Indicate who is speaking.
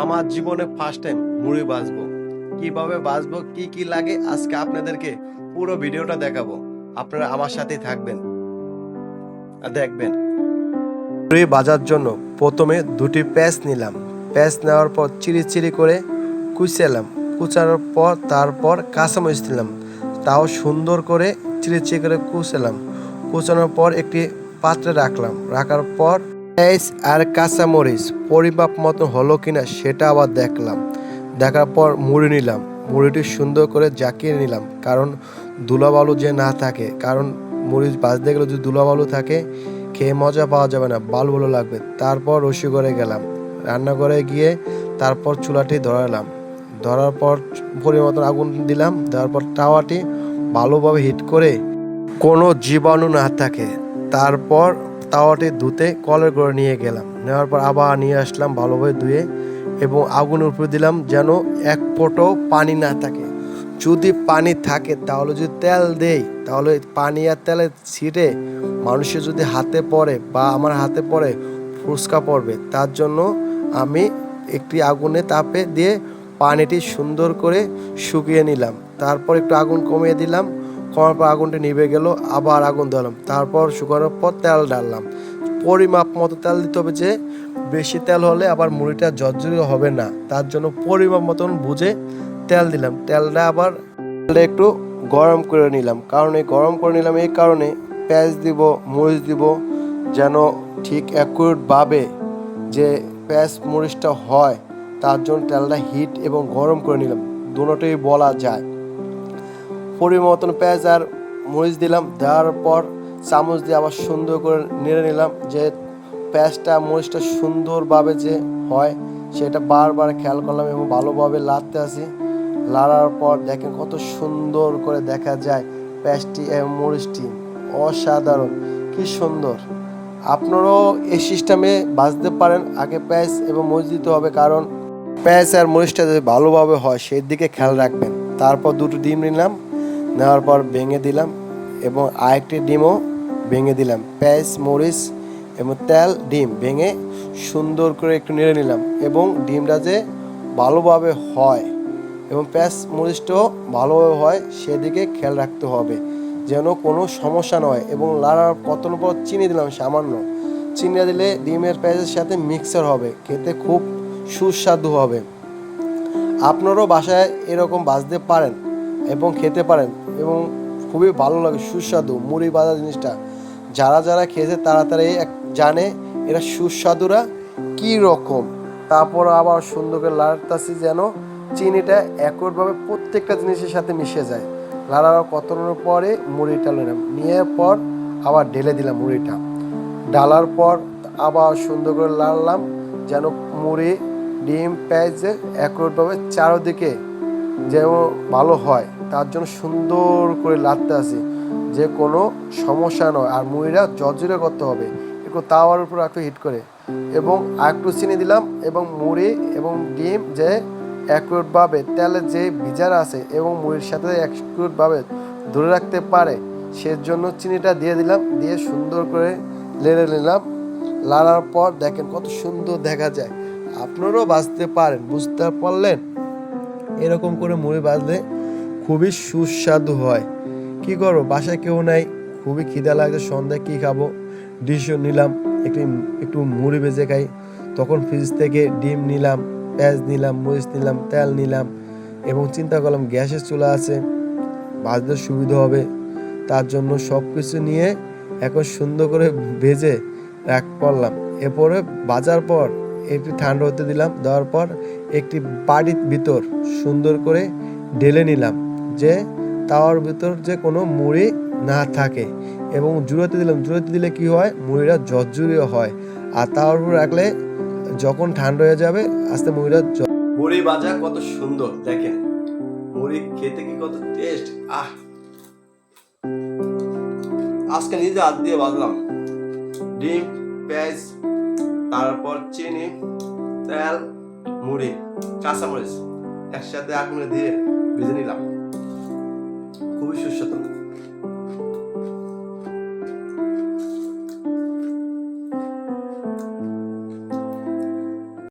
Speaker 1: আমার জীবনে first time মুড়ি ভাজবো। কিভাবে ভাজবো, কি কি লাগে আজকে আপনাদেরকে পুরো ভিডিওটা দেখাবো। আপনারা আমার সাথেই থাকবেন আর দেখবেন। মুড়ি ভাজার জন্য প্রথমে দুটি পেঁয়াজ নিলাম। পেঁয়াজ নেওয়ার পর চিরি চিরি করে কুচালাম। কুচানোর পর তারপর কাঁচামরিচ দিলাম, তাও সুন্দর করে চিরি চিরি করে কুচালাম। কুচানোর পর একটি পাত্রে রাখলাম। রাখার পর পেঁয়াজ আর কাঁচামরিচ পরিমাপ মতো হলো কিনা সেটা আবার দেখলাম। দেখার পর মুড়ি নিলাম। মুড়িটি সুন্দর করে জাকিয়ে নিলাম, কারণ ধুলাবালু যে না থাকে। কারণ মুড়ি ভাজতে গেলে যদি ধুলাবালু থাকে খেয়ে মজা পাওয়া যাবে না, বালু বালু লাগবে। তারপর রসুঘরে গেলাম, রান্নাঘরে গিয়ে তারপর চুলাটি ধরালাম। ধরার পর পরিমাণ মতো আগুন দিলাম। দেওয়ার পর তাওয়াটি ভালোভাবে হিট করে কোনো জীবাণু না থাকে তারপর তাওয়াটি ধুতে কলের করে নিয়ে গেলাম। নেওয়ার পর আবার নিয়ে আসলাম ভালোভাবে ধুয়ে, এবং আগুনের উপরে দিলাম যেন এক ফোঁটাও পানি না থাকে। যদি পানি থাকে তাহলে যদি তেল দেই তাহলে পানি আর তেলে ছিটে মানুষের যদি হাতে পড়ে বা আমার হাতে পড়ে ফুসকা পড়বে। তার জন্য আমি একটি আগুনে তাপে দিয়ে পানিটি সুন্দর করে শুকিয়ে নিলাম। তারপর একটু আগুন কমিয়ে দিলাম। কমার পর আগুনটি নিভে গেল, আবার আগুন দিলাম। তারপর শুকানোর পর তেল ডাললাম। পরিমাপ মতো তেল দিতে হবে, যে বেশি তেল হলে আবার মুড়িটা ঝরঝরে হবে না। তার জন্য পরিমাপ মতন বুঝে তেল দিলাম। তেলটা আবার একটু গরম করে নিলাম। কারণ এই গরম করে নিলাম এই কারণে, পেঁয়াজ দিব, মরিচ দিব, যেন ঠিক অ্যাকুরেটভাবে যে পেঁয়াজ মরিচটা হয় তার জন্য তেলটা হিট এবং গরম করে নিলাম, দুটোই বলা যায়। পরিমাণ মতন পেঁয়াজ আর মরিচ দিলাম। দেওয়ার পর চামচ দিয়ে আবার সুন্দর করে নেড়ে নিলাম, যে পেঁয়াজটা মরিচটা সুন্দরভাবে যে হয় সেটা বারবার খেয়াল করলাম এবং ভালোভাবে লাড়তে আসি। লাড়ার পর দেখেন কত সুন্দর করে দেখা যায় পেঁয়াজটি এবং মরিচটি, অসাধারণ, কি সুন্দর। আপনারাও এই সিস্টেমে ভাজতে পারেন। আগে পেঁয়াজ এবং মরিচ দিতে হবে, কারণ পেঁয়াজ আর মরিচটা যদি ভালোভাবে হয় সেই দিকে খেয়াল রাখবেন। তারপর দুটো ডিম নিলাম। নেওয়ার পর ভেঙে দিলাম এবং আরেকটি ডিমও ভেঙে দিলাম। পেঁয়াজ মরিচ এবং তেল ডিম ভেঙে সুন্দর করে একটু নেড়ে নিলাম, এবং ডিমটা যে ভালোভাবে হয় এবং পেঁয়াজ মরিচটাও ভালোভাবে হয় সেদিকে খেয়াল রাখতে হবে, যেন কোনো সমস্যা নয়। এবং লাড়ার কতন পর চিনি দিলাম সামান্য। চিনি দিলে ডিমের পেঁয়াজের সাথে মিক্সার হবে, খেতে খুব সুস্বাদু হবে। আপনারাও বাসায় এরকম ভাজতে পারেন এবং খেতে পারেন, এবং খুবই ভালো লাগে, সুস্বাদু মুড়ি ভাজা জিনিসটা। যারা যারা খেয়েছে তারা তারা জানে এরা সুস্বাদুরা কী রকম। তারপর আবার সুন্দর করে লাড়তাছি যেন চিনিটা একটভাবে প্রত্যেকটা জিনিসের সাথে মিশে যায়। লাড়ার কতনোর পরে মুড়িটা নিলাম, নিয়ে পর আবার ঢেলে দিলাম মুড়িটা। ডালার পর আবার সুন্দর করে লাড়লাম যেন মুড়ি ডিম পেঁয়াজে একটভাবে চারোদিকে যেন ভালো হয়। তার জন্য সুন্দর করে লাড়তে আসি, যে কোনো সমস্যা নয়। আর মুড়িটা জর্জরে করতে হবে, একটু তাওয়ার উপর একটু হিট করে, এবং একটু চিনি দিলাম। এবং মুড়ি এবং ডিম যে অ্যাকুরেটভাবে তেলের যে ভিজার আছে এবং মুড়ির সাথে অ্যাকুরেটভাবে ধরে রাখতে পারে সেজন্য চিনিটা দিয়ে দিলাম। দিয়ে সুন্দর করে নেড়ে নিলাম। লাড়ার পর দেখেন কত সুন্দর দেখা যায়। আপনারাও ভাজতে পারেন, বুঝতে পারলেন? এরকম করে মুড়ি ভাজলে খুবই সুস্বাদু হয়। কি করবো, বাসায় কেউ নাই, খুবই খিদা লাগছে, সন্ধ্যায় কী খাবো, ডিশও নিলাম, একটু একটু মুড়ি ভেজে খাই। তখন ফ্রিজ থেকে ডিম নিলাম, পেঁয়াজ নিলাম, মরিচ নিলাম, তেল নিলাম, এবং চিন্তা করলাম গ্যাসের চুলা আছে, ভাজতে সুবিধা হবে। তার জন্য সব কিছু নিয়ে এখন সুন্দর করে ভেজে রাখ করলাম। এরপরে ভাজার পর একটু ঠান্ডা হতে দিলাম। দেওয়ার পর একটি বাটির ভিতর সুন্দর করে ঢেলে নিলাম, যে তাওয়ার ভিতর যে কোনো মুড়ি না থাকে। এবং জুড়োতে দিলাম, জুড়োতে দিলে কি হয়, মুড়িটা ঝরঝরিয়ে হয়। আর তাওয়ার উপর রাখলে যখন ঠান্ডা হয়ে যাবে আস্তে মুড়িটা মুড়ি ভাজা কত সুন্দর দেখেন। মুড়ি খেতে কি কত টেস্ট। আজকে নিজে হাত দিয়ে ভাজলাম। ডিম, পেঁয়াজ, তারপর চিনি, তেল, মুড়ি, কাঁচামরিচ একসাথে আগুনে দিয়ে ভেজে নিলাম।